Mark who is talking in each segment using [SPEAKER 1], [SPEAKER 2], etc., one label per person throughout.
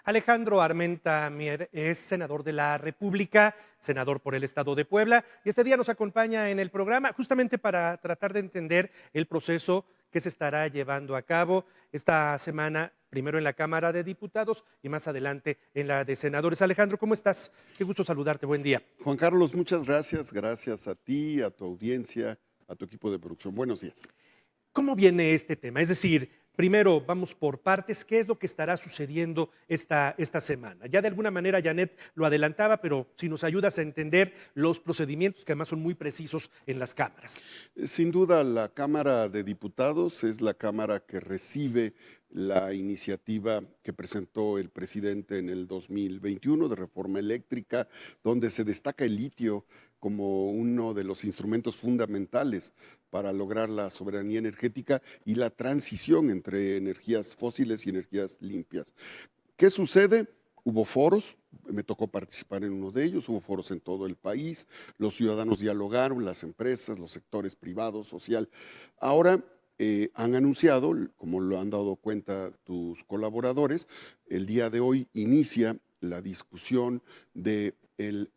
[SPEAKER 1] Alejandro Armenta Mier es senador de la República, senador por el Estado de Puebla, y este día nos acompaña en el programa justamente para tratar de entender el proceso que se estará llevando a cabo esta semana, primero en la Cámara de Diputados y más adelante en la de Senadores. Alejandro, ¿cómo estás? Qué gusto saludarte, buen día.
[SPEAKER 2] Juan Carlos, muchas gracias. Gracias a ti, a tu audiencia, a tu equipo de producción. Buenos días.
[SPEAKER 1] ¿Cómo viene este tema? Es decir, primero vamos por partes, ¿qué es lo que estará sucediendo esta semana? Ya de alguna manera Janet lo adelantaba, pero si nos ayudas a entender los procedimientos que además son muy precisos en las cámaras.
[SPEAKER 2] Sin duda, la Cámara de Diputados es la Cámara que recibe la iniciativa que presentó el presidente en el 2021 de reforma eléctrica, donde se destaca el litio como uno de los instrumentos fundamentales para lograr la soberanía energética y la transición entre energías fósiles y energías limpias. ¿Qué sucede? Hubo foros, me tocó participar en uno de ellos, hubo foros en todo el país, los ciudadanos dialogaron, las empresas, los sectores privados, social. Ahora han anunciado, como lo han dado cuenta tus colaboradores, el día de hoy inicia la discusión del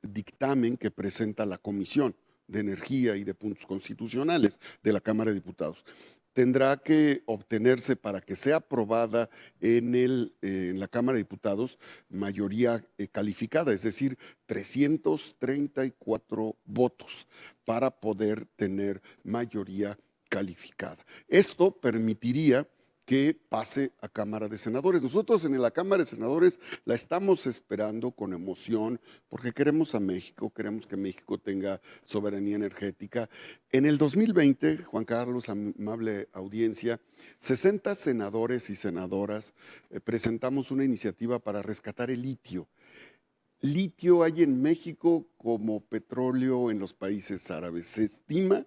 [SPEAKER 2] dictamen que presenta la Comisión de Energía y de Puntos Constitucionales de la Cámara de Diputados. Tendrá que obtenerse para que sea aprobada en la Cámara de Diputados mayoría calificada, es decir, 334 votos para poder tener mayoría calificada. Esto permitiría que pase a Cámara de Senadores. Nosotros en la Cámara de Senadores la estamos esperando con emoción porque queremos a México, queremos que México tenga soberanía energética. En el 2020, Juan Carlos, amable audiencia, 60 senadores y senadoras presentamos una iniciativa para rescatar el litio. Litio hay en México como petróleo en los países árabes. Se estima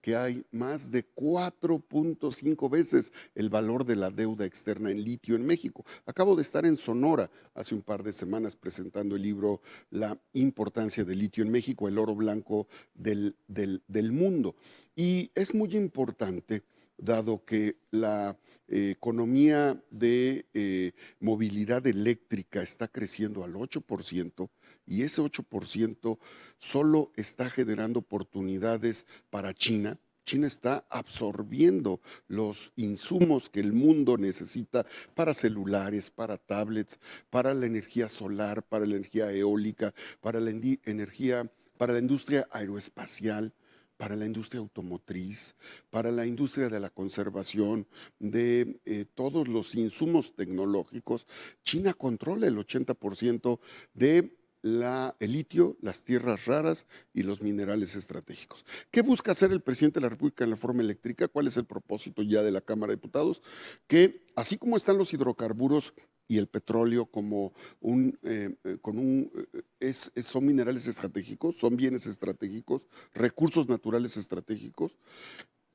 [SPEAKER 2] que hay más de 4.5 veces el valor de la deuda externa en litio en México. Acabo de estar en Sonora hace un par de semanas presentando el libro La importancia del litio en México, el oro blanco del mundo. Y es muy importante, dado que la economía de movilidad eléctrica está creciendo al 8% y ese 8% solo está generando oportunidades para China. China está absorbiendo los insumos que el mundo necesita para celulares, para tablets, para la energía solar, para la energía eólica, para la energía, para la industria aeroespacial, para la industria automotriz, para la industria de la conservación, de todos los insumos tecnológicos. China controla el 80% de el litio, las tierras raras y los minerales estratégicos. ¿Qué busca hacer el presidente de la República en la reforma eléctrica? ¿Cuál es el propósito ya de la Cámara de Diputados? Que así como están los hidrocarburos y el petróleo como son minerales estratégicos, son bienes estratégicos, recursos naturales estratégicos,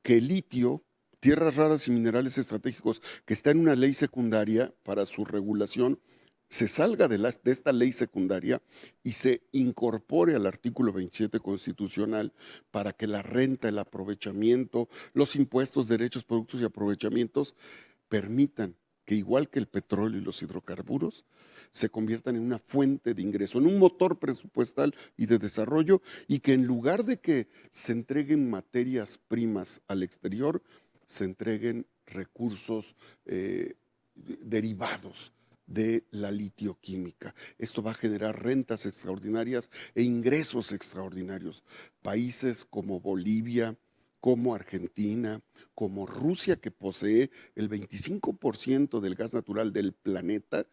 [SPEAKER 2] que el litio, tierras raras y minerales estratégicos, que está en una ley secundaria para su regulación, se salga de esta ley secundaria y se incorpore al artículo 27 constitucional para que la renta, el aprovechamiento, los impuestos, derechos, productos y aprovechamientos permitan que, igual que el petróleo y los hidrocarburos, se conviertan en una fuente de ingreso, en un motor presupuestal y de desarrollo, y que en lugar de que se entreguen materias primas al exterior, se entreguen recursos derivados de la litioquímica. Esto va a generar rentas extraordinarias e ingresos extraordinarios. Países como Bolivia, como Argentina, como Rusia, que posee el 25% del gas natural del planeta,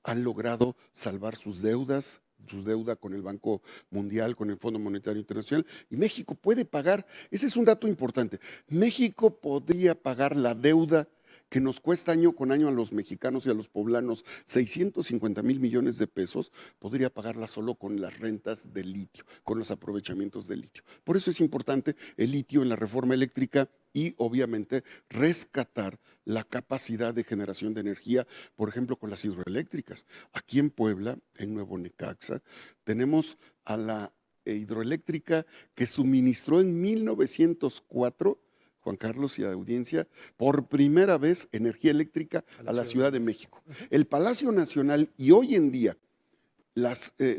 [SPEAKER 2] han logrado salvar sus deudas, su deuda con el Banco Mundial, con el Fondo Monetario Internacional, y México puede pagar, ese es un dato importante, México podría pagar la deuda que nos cuesta año con año a los mexicanos y a los poblanos 650,000 millones de pesos, podría pagarla solo con las rentas del litio, con los aprovechamientos del litio. Por eso es importante el litio en la reforma eléctrica y obviamente rescatar la capacidad de generación de energía, por ejemplo, con las hidroeléctricas. Aquí en Puebla, en Nuevo Necaxa, tenemos a la hidroeléctrica que suministró en 1904 Juan Carlos y a la audiencia, por primera vez energía eléctrica a la Ciudad de México. El Palacio Nacional y hoy en día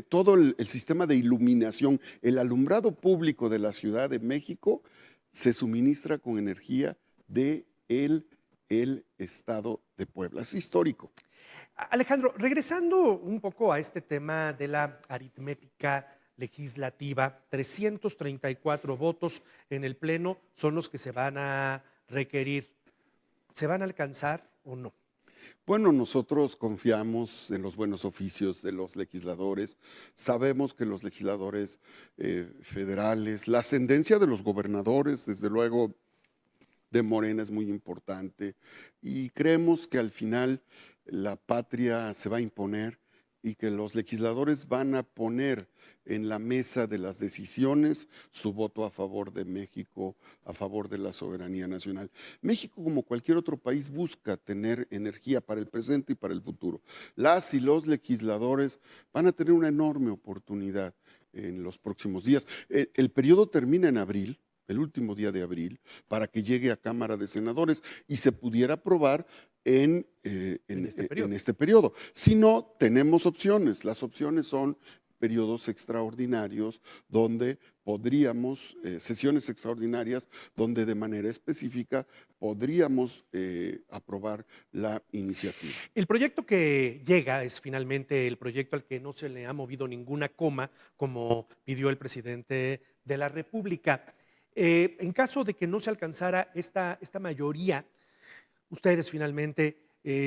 [SPEAKER 2] todo el sistema de iluminación, el alumbrado público de la Ciudad de México se suministra con energía de el Estado de Puebla. Es histórico.
[SPEAKER 1] Alejandro, regresando un poco a este tema de la aritmética legislativa, 334 votos en el Pleno son los que se van a requerir. ¿Se van a alcanzar o no?
[SPEAKER 2] Bueno, nosotros confiamos en los buenos oficios de los legisladores. Sabemos que los legisladores federales, la ascendencia de los gobernadores, desde luego, de Morena es muy importante y creemos que al final la patria se va a imponer y que los legisladores van a poner en la mesa de las decisiones su voto a favor de México, a favor de la soberanía nacional. México, como cualquier otro país, busca tener energía para el presente y para el futuro. Las y los legisladores van a tener una enorme oportunidad en los próximos días. El periodo termina en abril, el último día de abril, para que llegue a Cámara de Senadores y se pudiera aprobar en este periodo. Si no, tenemos opciones. Las opciones son periodos extraordinarios donde podríamos, sesiones extraordinarias donde de manera específica podríamos aprobar la iniciativa.
[SPEAKER 1] El proyecto que llega es finalmente el proyecto al que no se le ha movido ninguna coma, como pidió el presidente de la República. En caso de que no se alcanzara esta mayoría, ustedes finalmente,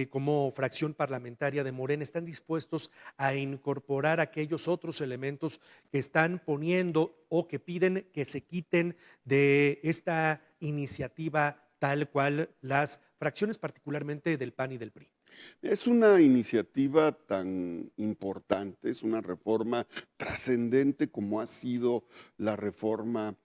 [SPEAKER 1] como fracción parlamentaria de Morena, están dispuestos a incorporar aquellos otros elementos que están poniendo o que piden que se quiten de esta iniciativa tal cual las fracciones particularmente del PAN y del PRI.
[SPEAKER 2] Es una iniciativa tan importante, es una reforma trascendente como ha sido la reforma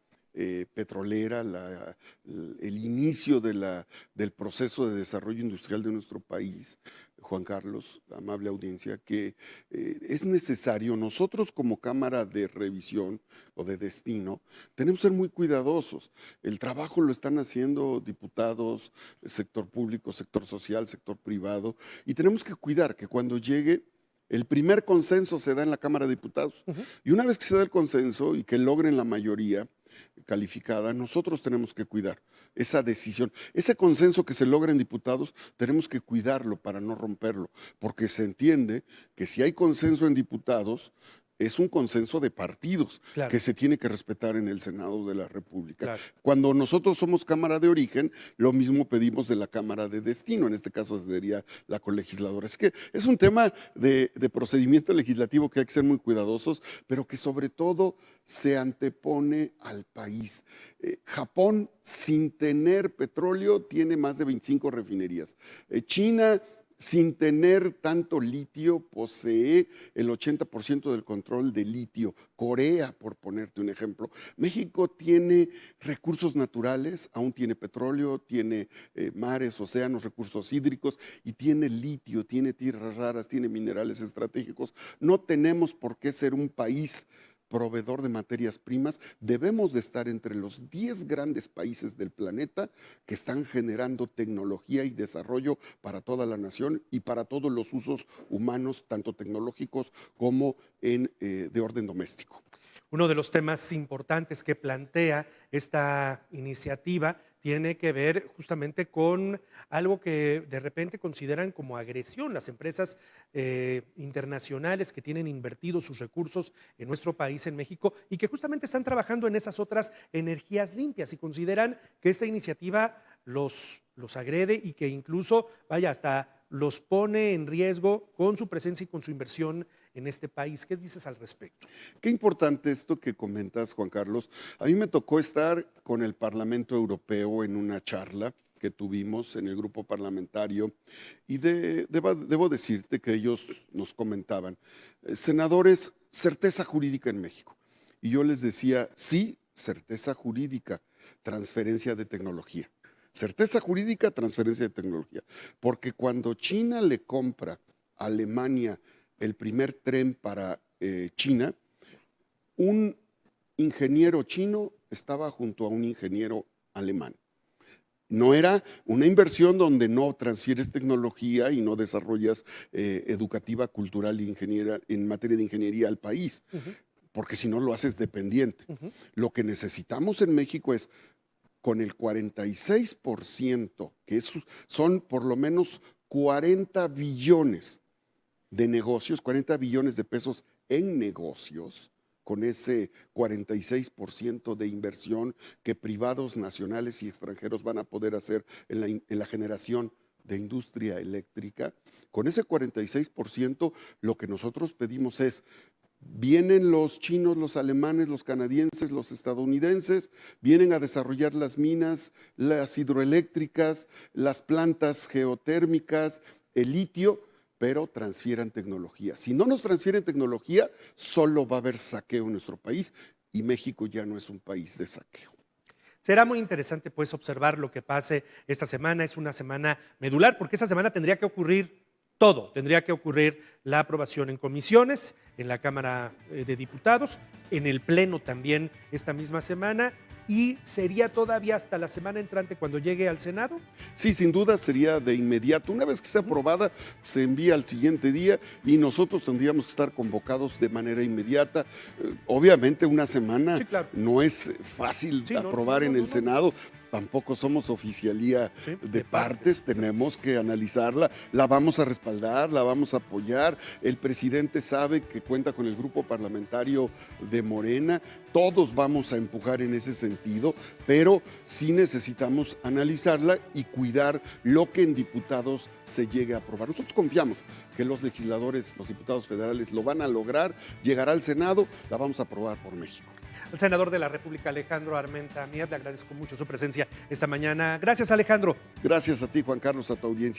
[SPEAKER 2] petrolera, el inicio del proceso de desarrollo industrial de nuestro país, Juan Carlos, amable audiencia, que es necesario, nosotros como Cámara de Revisión o de Destino, tenemos que ser muy cuidadosos. El trabajo lo están haciendo diputados, sector público, sector social, sector privado, y tenemos que cuidar que cuando llegue el primer consenso se da en la Cámara de Diputados. Y una vez que se da el consenso y que logren la mayoría calificada, nosotros tenemos que cuidar esa decisión. Ese consenso que se logra en diputados, tenemos que cuidarlo para no romperlo, porque se entiende que si hay consenso en diputados, es un consenso de partidos
[SPEAKER 1] Claro.
[SPEAKER 2] que se tiene que respetar en el Senado de la República.
[SPEAKER 1] Claro.
[SPEAKER 2] Cuando nosotros somos Cámara de Origen, lo mismo pedimos de la Cámara de Destino, en este caso sería la colegisladora. Es que es un tema de procedimiento legislativo que hay que ser muy cuidadosos, pero que sobre todo se antepone al país. Japón, sin tener petróleo, tiene más de 25 refinerías. China, sin tener tanto litio, posee el 80% del control de litio. Corea, por ponerte un ejemplo. México tiene recursos naturales, aún tiene petróleo, tiene mares, océanos, recursos hídricos y tiene litio, tiene tierras raras, tiene minerales estratégicos. No tenemos por qué ser un país proveedor de materias primas, debemos de estar entre los 10 grandes países del planeta que están generando tecnología y desarrollo para toda la nación y para todos los usos humanos, tanto tecnológicos como de orden doméstico.
[SPEAKER 1] Uno de los temas importantes que plantea esta iniciativa tiene que ver justamente con algo que de repente consideran como agresión las empresas internacionales que tienen invertidos sus recursos en nuestro país, en México, y que justamente están trabajando en esas otras energías limpias y consideran que esta iniciativa los agrede y que incluso, vaya, hasta los pone en riesgo con su presencia y con su inversión en este país. ¿Qué dices al respecto?
[SPEAKER 2] Qué importante esto que comentas, Juan Carlos. A mí me tocó estar con el Parlamento Europeo en una charla que tuvimos en el grupo parlamentario y debo decirte que ellos nos comentaban, senadores, certeza jurídica en México. Y yo les decía, sí, certeza jurídica, transferencia de tecnología. Certeza jurídica, transferencia de tecnología. Porque cuando China le compra a Alemania el primer tren para China, un ingeniero chino estaba junto a un ingeniero alemán. No era una inversión donde no transfieres tecnología y no desarrollas educativa, cultural e ingeniera, en materia de ingeniería al país,
[SPEAKER 1] Ujú,
[SPEAKER 2] porque si no lo haces dependiente.
[SPEAKER 1] ujú.
[SPEAKER 2] Lo que necesitamos en México es con el 46%, son por lo menos 40 billones de negocios, 40 billones de pesos en negocios, con ese 46% de inversión que privados, nacionales y extranjeros van a poder hacer en la generación de industria eléctrica. Con ese 46%, lo que nosotros pedimos es: vienen los chinos, los alemanes, los canadienses, los estadounidenses, vienen a desarrollar las minas, las hidroeléctricas, las plantas geotérmicas, el litio, pero transfieran tecnología. Si no nos transfieren tecnología, solo va a haber saqueo en nuestro país y México ya no es un país de saqueo.
[SPEAKER 1] Será muy interesante pues observar lo que pase esta semana. Es una semana medular porque esta semana tendría que ocurrir todo. Tendría que ocurrir la aprobación en comisiones, en la Cámara de Diputados, en el Pleno también esta misma semana y sería todavía hasta la semana entrante cuando llegue al Senado.
[SPEAKER 2] Sí, sin duda sería de inmediato. Una vez que esté
[SPEAKER 1] Ujú.
[SPEAKER 2] aprobada, se envía al siguiente día y nosotros tendríamos que estar convocados de manera inmediata. Obviamente una semana
[SPEAKER 1] Sí, claro.
[SPEAKER 2] no es fácil
[SPEAKER 1] Sí, no, no,
[SPEAKER 2] aprobar
[SPEAKER 1] no,
[SPEAKER 2] en
[SPEAKER 1] no,
[SPEAKER 2] el
[SPEAKER 1] no.
[SPEAKER 2] Senado. Tampoco somos oficialía
[SPEAKER 1] Sí,
[SPEAKER 2] de
[SPEAKER 1] de partes.
[SPEAKER 2] partes, tenemos que analizarla, la vamos a respaldar, la vamos a apoyar. El presidente sabe que cuenta con el grupo parlamentario de Morena, todos vamos a empujar en ese sentido, pero sí necesitamos analizarla y cuidar lo que en diputados se llegue a aprobar. Nosotros confiamos que los legisladores, los diputados federales lo van a lograr, llegará al Senado, la vamos a aprobar por México.
[SPEAKER 1] Al senador de la República, Alejandro Armenta Mier, le agradezco mucho su presencia esta mañana. Gracias, Alejandro.
[SPEAKER 2] Gracias a ti, Juan Carlos, a tu audiencia.